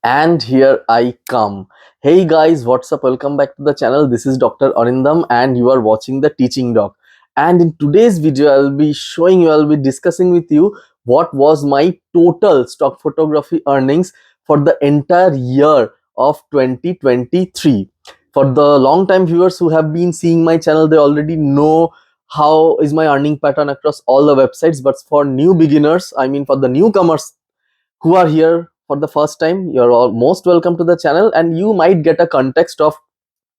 And here I come. Hey guys, what's up? Welcome back to the channel. This is Dr. Arindam and you are watching the Teaching Doc. And in today's video, I'll be discussing with you what was my total stock photography earnings for the entire year of 2023. For the long time viewers who have been seeing my channel, they already know how is my earning pattern across all the websites. But for new beginners, for the newcomers who are here for the first time, you're all most welcome to the channel, and you might get a context of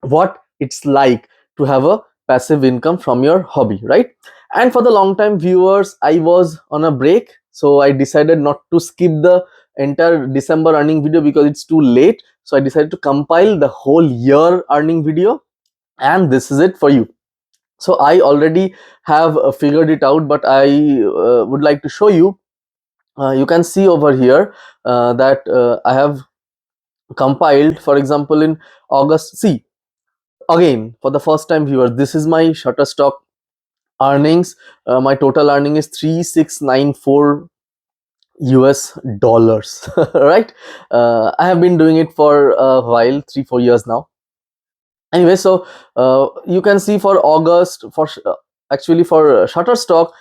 what it's like to have a passive income from your hobby, right? And for the long time viewers, I was on a break, so I decided not to skip the entire December earning video because it's too late. So I decided to compile the whole year earning video, and this is it for you. So I already have figured it out, but I would like to show you. You can see over here that I have compiled, for example, in August. See, again, for the first time viewers, this is my Shutterstock earnings. My total earning is 3694 US dollars. Right. I have been doing it for a while, 3-4 years now. Anyway, so you can see for August, actually for Shutterstock,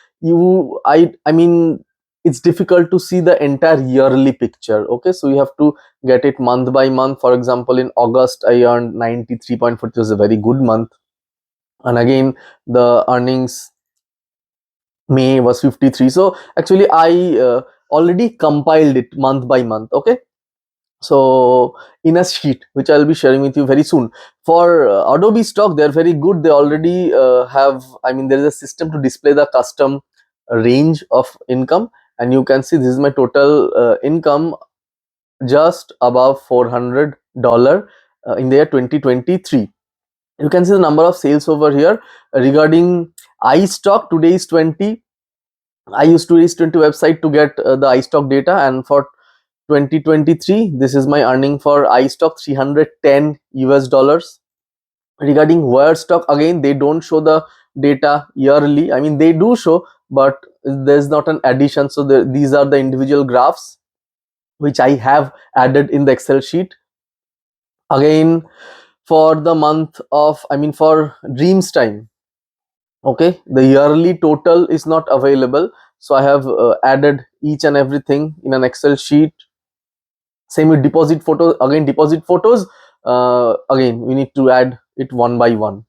it's difficult to see the entire yearly picture. Okay, so you have to get it month by month. For example, in August I earned 93.4, which was a very good month. And again, the earnings May was 53. So actually I already compiled it month by month. Okay, so in a sheet which I'll be sharing with you very soon. For Adobe Stock, they're very good. They already have, there is a system to display the custom range of income, and you can see this is my total income, just above $400 in the year 2023. You can see the number of sales over here. Regarding iStock, today is 20. I used to use 20 website to get the iStock data, and for 2023, this is my earning for iStock, 310 US dollars. Regarding Wirestock, again, they don't show the data yearly. They do show, but there's not an addition. So these are the individual graphs which I have added in the Excel sheet. Again, for the month of, for Dreamstime, okay, the yearly total is not available. So I have added each and everything in an Excel sheet. Same with deposit photos. Again, deposit photos, again we need to add it one by one.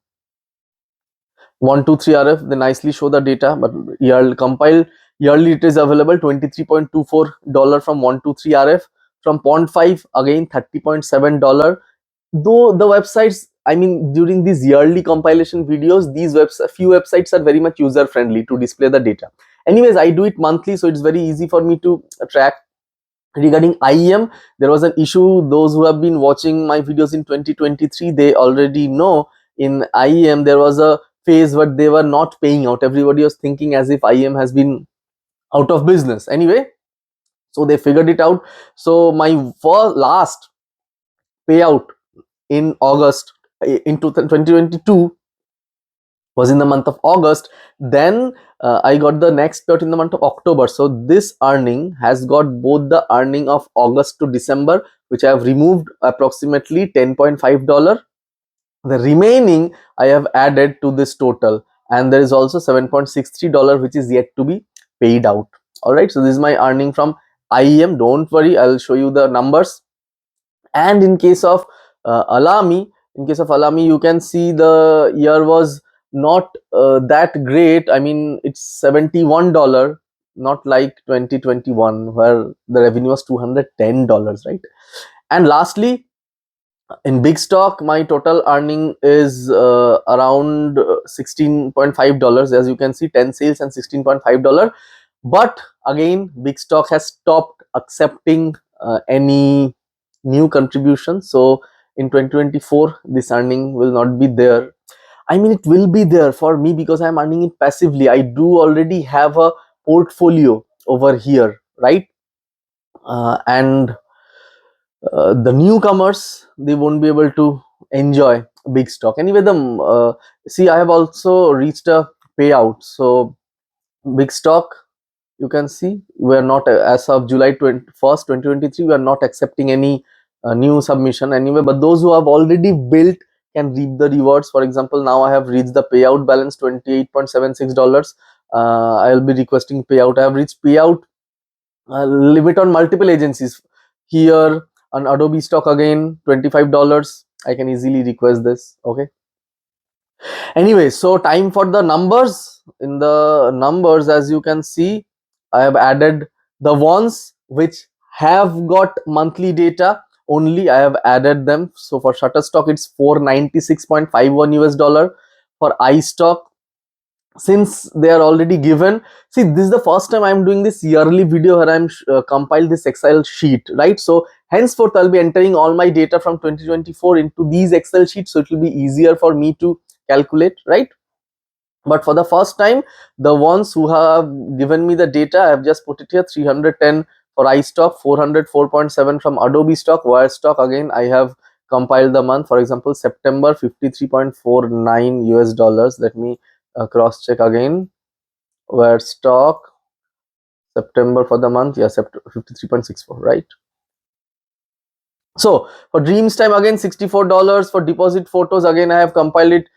123 RF, they nicely show the data, but yearly it is available $23.24 from 123 RF. From Pond 5, again $30.7. Though the websites, during these yearly compilation videos, few websites are very much user friendly to display the data. Anyways, I do it monthly, so it's very easy for me to track. Regarding IEM, there was an issue. Those who have been watching my videos in 2023, they already know in IEM there was a phase where they were not paying out. Everybody was thinking as if IEM has been out of business. Anyway, so they figured it out. So my last payout in August in 2022 was in the month of August. Then I got the next payout in the month of October. So this earning has got both the earning of August to December, which I have removed approximately $10.5. The remaining I have added to this total, and there is also $7.63 which is yet to be paid out. All right, so this is my earning from IEM. Don't worry, I'll show you the numbers. And in case of Alami, you can see the year was not that great. It's $71, not like 2021 where the revenue was $210, right? And lastly, in Big Stock, my total earning is around $16.5. As you can see, 10 sales and $16.5. But again, Big Stock has stopped accepting any new contribution. So in 2024, this earning will not be there. It will be there for me because I'm earning it passively. I do already have a portfolio over here, right? And the newcomers, they won't be able to enjoy Big Stock. Anyway, see, I have also reached a payout. So Big Stock, you can see we are not, as of July 21st, 2023, we are not accepting any new submission anyway, but those who have already built can reap the rewards. For example, now I have reached the payout balance $28.76. I'll be requesting payout. I have reached payout limit on multiple agencies. Here on Adobe Stock again $25. I can easily request this. Okay. Anyway, so time for the numbers. In the numbers, as you can see, I have added the ones which have got monthly data only. I have added them. So for Shutterstock, it's 496.51 US dollar. For iStock, since they are already given, see, this is the first time I'm doing this yearly video where I'm compiled this Excel sheet, right? So henceforth I'll be entering all my data from 2024 into these Excel sheets, so it will be easier for me to calculate, right? But for the first time, the ones who have given me the data, I have just put it here: 310 for iStock, 404.7 from Adobe Stock. Wirestock, again I have compiled the month. For example, September, 53.49 US dollars. Let me cross check again. Wirestock, September for the month, yeah, 53.64, right? So for Dreamstime, again $64. For deposit photos, again I have compiled it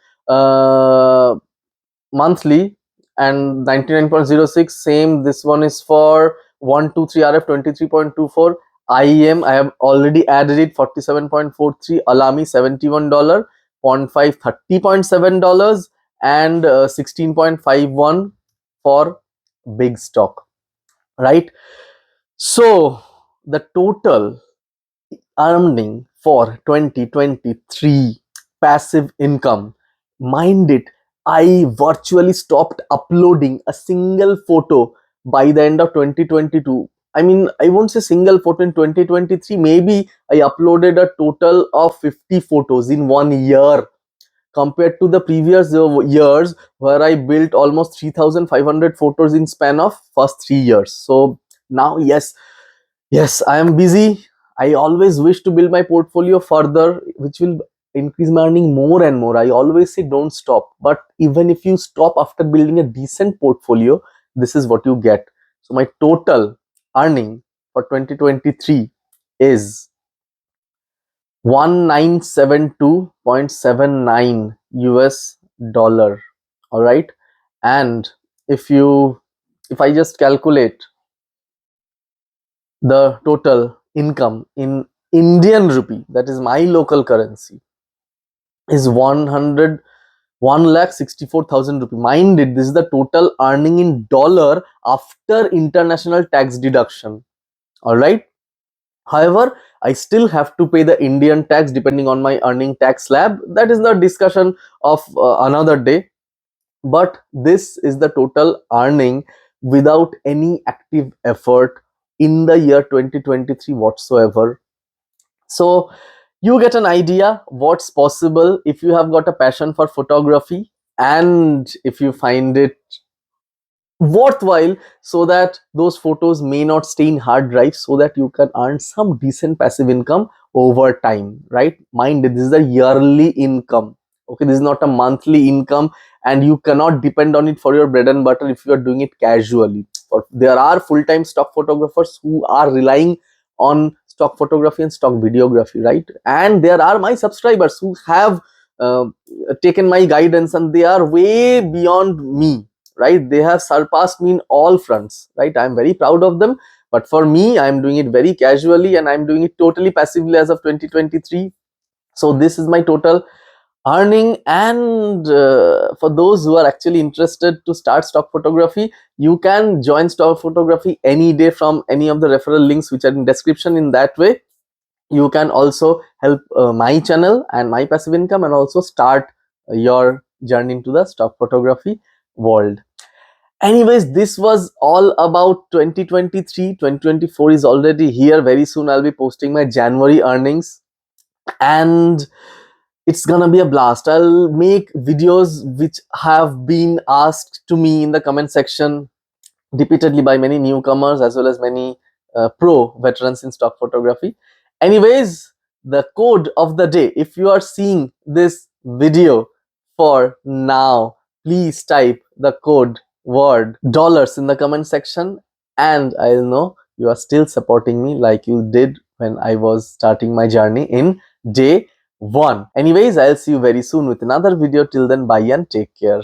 monthly, and 99.06. Same, this one is for 123 RF 23.24. IEM, I have already added it, 47.43. Alami, $71. 0.5, $30.7, and 16.51 for big stock, right? So the total earning for 2023 passive income, mind it, I virtually stopped uploading a single photo by the end of 2022. I mean, I won't say single photo in 2023, maybe I uploaded a total of 50 photos in 1 year, compared to the previous years where I built almost 3,500 photos in span of first 3 years. So now, yes, I am busy. I always wish to build my portfolio further, which will increase my earning more and more. I always say don't stop. But even if you stop after building a decent portfolio, this is what you get. So my total earning for 2023 is 1972.79 US dollar. All right. And if I just calculate the total income in Indian rupee, that is my local currency, is 1,64,000 rupee. Mind it, this is the total earning in dollar after international tax deduction. All right. However, I still have to pay the Indian tax depending on my earning tax slab. That is the discussion of another day. But this is the total earning without any active effort in the year 2023 whatsoever. So you get an idea what's possible if you have got a passion for photography, and if you find it worthwhile, so that those photos may not stay in hard drive, so that you can earn some decent passive income over time, right? Mind it, this is a yearly income. Okay, this is not a monthly income, and you cannot depend on it for your bread and butter if you are doing it casually. Or there are full-time stock photographers who are relying on stock photography and stock videography, right? And there are my subscribers who have uh, taken my guidance, and they are way beyond me, right? They have surpassed me in all fronts, right? I'm very proud of them. But for me, I'm doing it very casually, and I'm doing it totally passively as of 2023. So this is my total earning. And for those who are actually interested to start stock photography, you can join stock photography any day from any of the referral links which are in description. In that way, you can also help my channel and my passive income, and also start your journey into the stock photography world. Anyways, this was all about 2023. 2024 is already here. Very soon I'll be posting my January earnings, and it's gonna be a blast. I'll make videos which have been asked to me in the comment section repeatedly by many newcomers as well as many pro veterans in stock photography. Anyways, the code of the day, if you are seeing this video for now, please type the code word dollars in the comment section, and I'll know you are still supporting me like you did when I was starting my journey in day 1. Anyways, I'll see you very soon with another video. Till then, bye and take care.